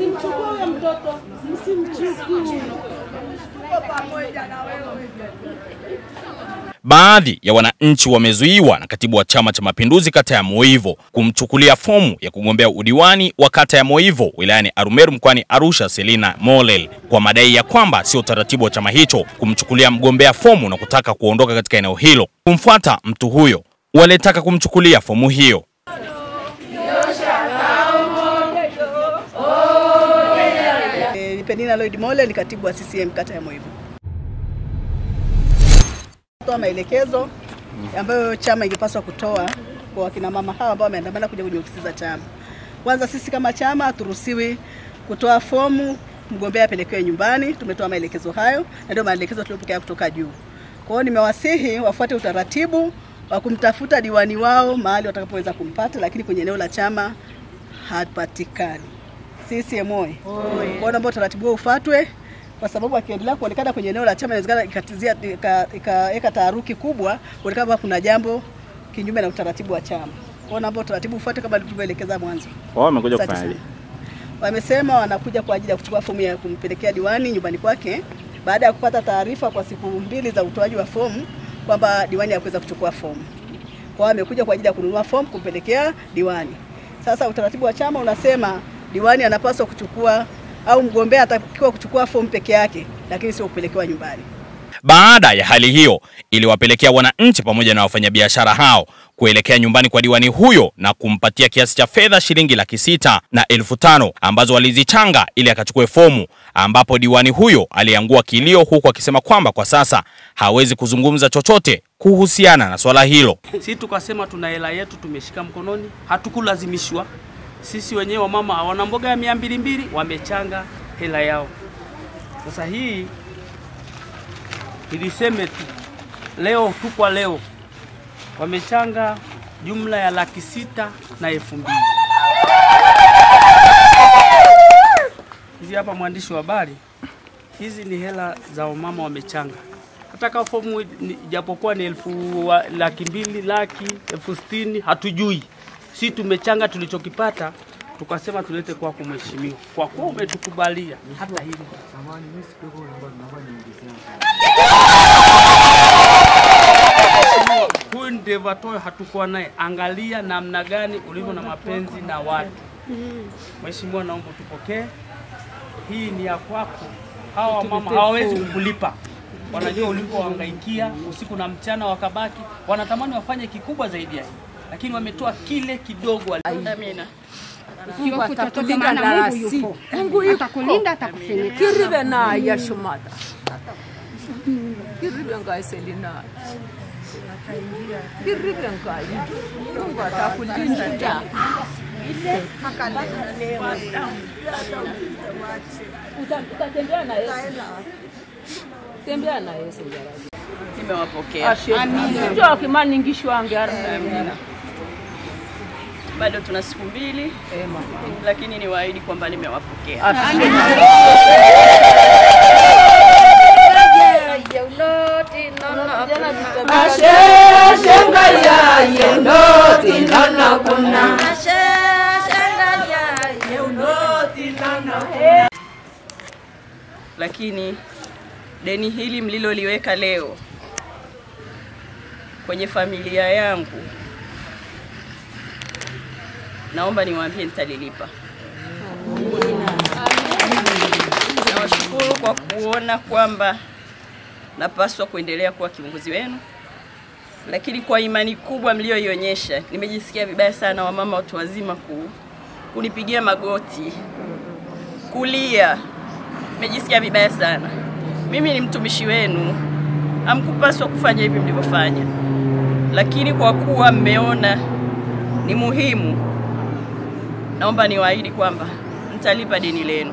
Msimchukue mtoto, msimchukue. Baadhi ya wananchi wamezuiwa na katibu wa Chama cha Mapinduzi kata ya Moivo kumchukulia fomu ya kugombea udiwani wa kata ya Moivo wilayani Arumeru mkoani Arusha, Selina Molel, kwa madai ya kwamba sio taratibu wa chama hicho kumchukulia mgombea fomu na kutaka kuondoka katika eneo hilo. Kumfuata mtu huyo, walitaka kumchukulia fomu hiyo. Penina Lloyd Molel ni katibu wa CCM kata ya Moivo. Toa maelekezo ambayo chama ingepaswa kutoa kwa wakina mama hawa ambao wameandamana kuja kwenye ofisi za chama. Kwanza sisi kama chama haturuhusiwi kutoa fomu mgombea apelekewe nyumbani. Tumetoa maelekezo hayo na ndio maelekezo tuliyopokea kutoka juu. Kwa hiyo nimewasihi wafuate utaratibu wa kumtafuta diwani wao mahali watakapoweza kumpata, lakini kwenye eneo la chama hapatikani. CCM oyee. Kwa hiyo naomba utaratibu huo ufuatwe, kwa sababu akiendelea kuonekana kwenye eneo la chama inawezekana ikatizia ikaweka taharuki kubwa kuonekana kuna jambo kinyume na utaratibu wa chama. Kwa hiyo naomba utaratibu ufuatwe kama tulivyoelekeza mwanzo. Wao wamekuja kufanya. Wamesema wanakuja kwa ajili ya kuchukua fomu ya kumpelekea diwani nyumbani kwake baada ya kupata taarifa kwa siku 2 za utoaji wa fomu kwamba diwani hakuweza kuchukua fomu. Kwa hiyo wamekuja kwa ajili ya kununua fomu kumpelekea diwani. Sasa utaratibu wa chama unasema diwani anapaswa kuchukua au mgombea atakiwa kuchukua fomu peke yake, lakini sio kupelekewa nyumbani. Baada ya hali hiyo, iliwapelekea wananchi pamoja na wafanyabiashara hao kuelekea nyumbani kwa diwani huyo na kumpatia kiasi cha fedha shilingi 605,000 ambazo walizichanga ili akachukue fomu, ambapo diwani huyo aliangua kilio huku akisema kwamba kwa sasa hawezi kuzungumza chochote kuhusiana na swala hilo. Sisi tukasema tuna hela yetu tumeshika mkononi, hatukulazimishwa. Sisi wenyewe mama wana mboga ya 200 wamechanga hela yao. Sasa hii niliseme tu leo tu kwa leo wamechanga jumla ya 602,000. Hizi hapa mwandishi wa habari, hizi ni hela za mama wamechanga. Hata fomu japokuwa ni 200,000, 60,000 hatujui. Sisi tumechanga tulichokipata tukasema tulete kwa mheshimiwa. Kwa kuwa umetukubalia hata hili. Huyu Ndevatoe hatukuwa naye. Angalia namna gani ulivyo na mapenzi na watu. Mheshimiwa, naomba tupokee. Hii ni ya kwako. Hawa mama hawawezi kukulipa. Wanajua ulipohangaikia usiku na mchana wakabaki. Wanatamani wafanye kikubwa zaidi ya hii. Lakini wametoa kile kidogo. Amina. Mungu atatulinda na Mungu yupo. Mungu atakulinda, atakufunika. Kiribe na ya shumata. Kiribe ngai Selina. Kiribe ngai. Mungu atakulinda. Utatembea na Yesu. Tembea na Yesu jarabi. Nimewapokea. Amina. Ndio kimani ngisho angara. Amina. Bado tuna siku 2, lakini niwaahidi kwamba nimewapokea. Amina. Lakini deni hili mliloliweka leo kwenye familia yangu, naomba niwaambie nitalilipa. Nawashukuru kwa kuona kwamba napaswa kuendelea kuwa kiongozi wenu, lakini kwa imani kubwa mlioionyesha, nimejisikia vibaya sana wamama watu wazima kunipigia magoti, kulia. Nimejisikia vibaya sana. Mimi ni mtumishi wenu. Hamkupaswa kufanya hivi mlivyofanya. Lakini kwa kuwa mmeona ni muhimu, naomba niwaahidi kwamba nitalipa deni lenu.